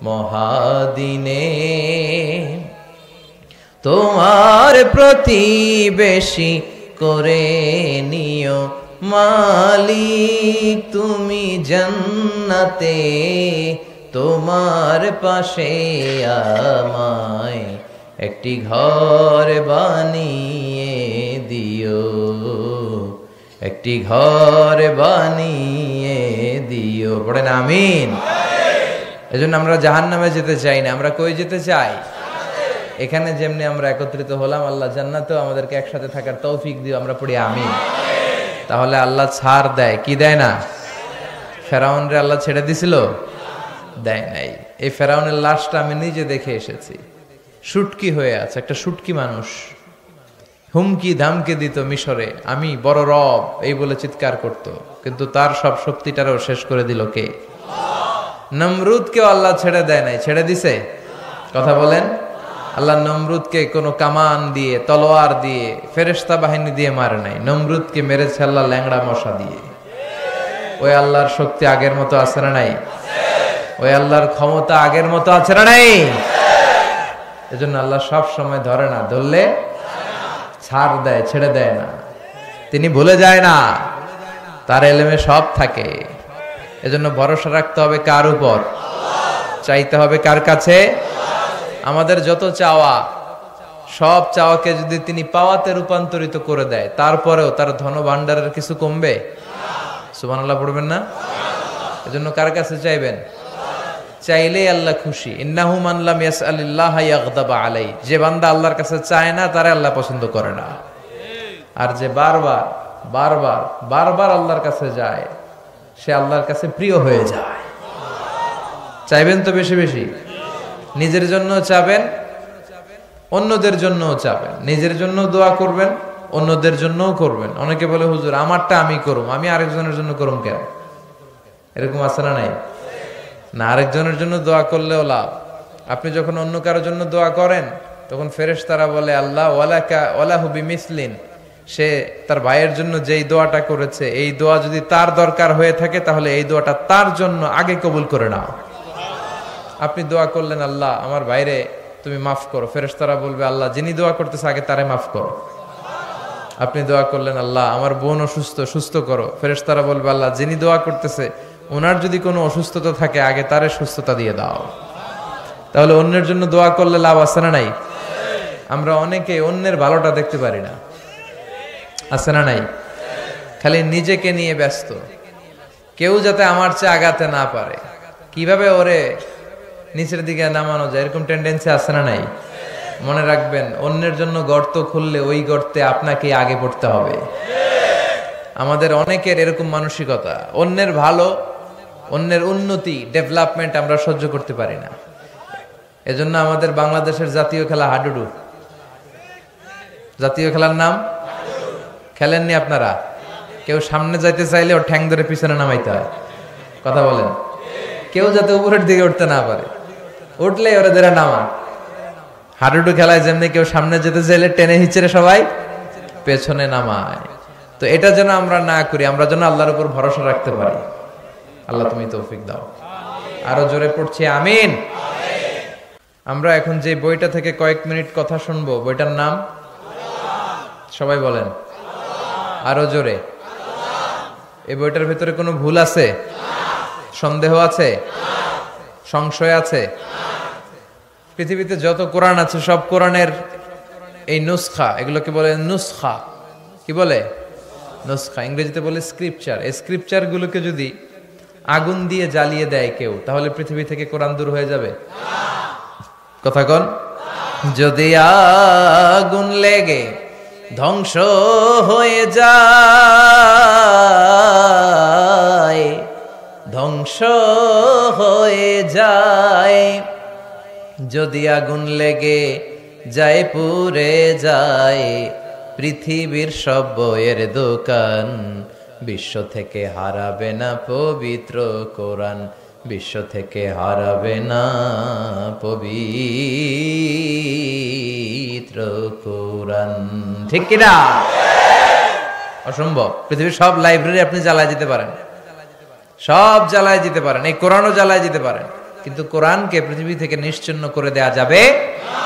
মহাদিনে তোমার প্রতিবেশী করে নিও মালিক, তুমি জান্নাতে তোমার পাশে আমায় একটি ঘর বানিয়ে দিও, একটি ঘর বানিয়ে দিও। পড়েন আমিন। এজন্য আমরা জাহান্নামে যেতে চাই না, আমরা কই যেতে চাই? এখানে যেমনি আমরা একত্রিত হলাম, আল্লাহ জান্নাতেও আমাদেরকে একসাথে থাকার তৌফিক দিও, আমরা পড়ি আমিন। তাহলে আল্লাহ ছাড় দেয় কি দেয় না? ফেরাউনরে আল্লাহ ছেড়ে দিছিল? দেয় নাই। এই ফেরাউনের লাশটা আমি নিজে দেখে এসেছি, শুটকি হয়ে আছে, একটা শুটকি মানুষ হুমকি ধামকে দিত মিশরে, আমি বড় রব এই বলে চিৎকার করত, কিন্তু তার সব শক্তিটারও শেষ করে দিল কে? নমরুদকেও আল্লাহ ছেড়ে দেয় নাই, ছেড়ে দিছে? কথা বলেন। আল্লাহ নমরুদকে কোনো কামান দিয়ে, তলোয়ার দিয়ে, ফেরেশতা বাহিনী দিয়ে মারে নাই, নমরুদকে মেরেছে আল্লাহ ল্যাংড়া মশা দিয়ে। ওই আল্লাহর শক্তি আগের মতো আছে না নাই? ওই আল্লাহর ক্ষমতা আগের মতো আছে না নাই? এজন্য আল্লাহ সব সময় ধরে না, ধরলে ছাড় দেয়, ছেড়ে দেয় না। তিনি ভুলে যায় না, তার এলেমে সব থাকে। এজন্য ভরসা রাখতে হবে কার উপর? চাইতে হবে কার কাছে? আমাদের যত চাওয়া, সব চাওয়াকে যদি তিনি পাওয়াতে রূপান্তরিত করে দেয়, তারপরেও তার ধন ভান্ডারের কিছু কমবে? সুবহানাল্লাহ পড়বেন না? এজন্য কার কাছে চাইবেন? চাইলেই আল্লাহ খুশি। ইন্নাহু মান লাম ইয়াসআলিল্লাহ ইয়াগদাবা আলাই। যে বান্দা আল্লাহর কাছে চায় না, তারে আল্লাহ পছন্দ করে না। আর যে বারবার বারবার বারবার আল্লাহর কাছে যায়, সে আল্লাহর কাছে প্রিয় হয়ে যায়। চাইবেন তো বেশি বেশি, নিজের জন্য চাবেন, অন্যদের জন্যও চাবেন। নিজের জন্য দোয়া করবেন, অন্যদের জন্যও করবেন। অনেকে বলে হুজুর আমারটা আমি করুম, আমি আরেকজনের জন্য করুম কেন? এরকম আছে না নাই? না, আরেকজনের জন্য দোয়া করলেও লাভ। আপনি যখন অন্য কারোর জন্য দোয়া করেন, তখন ফেরেশতারা বলে আল্লাহ ওয়ালাকা ওয়ালাহু বিমিসলিন, সে তার ভাইয়ের জন্য যেই দোয়াটা করেছে, এই দোয়া যদি তার দরকার হয়ে থাকে, তাহলে এই দোয়াটা তার জন্য আগে কবুল করে নাও। আপনি দোয়া করলেন আল্লাহ আমার ভাইরে তুমি মাফ করো, ফেরেশতারা বলবে আল্লাহ যিনি দোয়া করতেছে আগে তারে মাফ করো। আপনি দোয়া করলেন আল্লাহ আমার বোন অসুস্থ, সুস্থ করো, ফেরেশতারা বলবে আল্লাহ যিনি দোয়া করতেছে ওনার যদি কোনো অসুস্থতা থাকে আগে তারে সুস্থতা দিয়ে দাও। তাহলে অন্যের জন্য দোয়া করলে লাভ আছে না নাই? আমরা অনেকে অন্যের ভালোটা দেখতে পারি না, আছে না নাই? খালি নিজেকে নিয়ে ব্যস্ত, কেউ যাতে আমার চেয়ে আগাতে না পারে, কিভাবে ওরে নিচের দিকে নামানো যায়, এরকম টেন্ডেন্সি আছে না নাই? মনে রাখবেন, অন্যের জন্য গর্ত খুললে ওই গর্তে আপনাকে আগে পড়তে হবে। আমাদের অনেকের এরকম মানসিকতা, অন্যের ভালো, অন্যের উন্নতি, ডেভেলপমেন্ট আমরা সহ্য করতে পারি না। এজন্য আমাদের বাংলাদেশের জাতীয় খেলা হাডুডু। জাতীয় খেলার নাম খেলেননি আপনারা? কেউ সামনে যাইতে চাইলে ওর ঠ্যাং ধরে পিছনে নামাইতে হয়। কথা বলেন। কেউ যাতে উপরের দিকে উঠতে না পারে, উঠলে ওরা ধরে নামা। হাডুডু খেলায় যেমনি কেউ সামনে যেতে চাইলে টেনে হিচড়ে সবাই পেছনে নামায়। তো এটা যেন আমরা না করি, আমরা যেন আল্লাহর উপর ভরসা রাখতে পারি। আল্লাহ তুমি তৌফিক দাও। আরো জোরে পড়ছি আমিন। আমরা এখন যে বইটা থেকে কয়েক মিনিট কথা শুনবো, বইটার নাম সবাই বলেন। আরো জোরে। এই বইটার ভিতরে কোনো ভুল আছে? সন্দেহ আছে? সংশয় আছে? পৃথিবীতে যত কোরআন আছে সব কোরআনের এই নুসখা, এগুলোকে বলে নুসখা। কি বলে? নুসখা। ইংরেজিতে বলে স্ক্রিপচার। এই স্ক্রিপচার গুলোকে যদি আগুন দিয়ে জ্বালিয়ে দেয় কেউ, তাহলে পৃথিবী থেকে কোরআন দূর হয়ে যাবে? কথা কন। যদি আগুন লেগে ধ্বংস হয়ে যায়, ধ্বংস হয়ে যায়, যদি আগুন লেগে যায় পুড়ে যায় পৃথিবীর সব বইয়ের দোকান, বিশ্ব থেকে হারাবে না পবিত্র কোরআন, বিশ্ব থেকে হারাবে না পবিত্র কোরআন। ঠিক কিনা? অসম্ভব। পৃথিবীর সব লাইব্রেরি আপনি জ্বালায় দিতে পারেন, সব জ্বালায় দিতে পারেন, এই কোরআনও জ্বালায় দিতে পারেন, কিন্তু কোরআনকে পৃথিবী থেকে নিশ্চিহ্ন করে দেয়া যাবে না।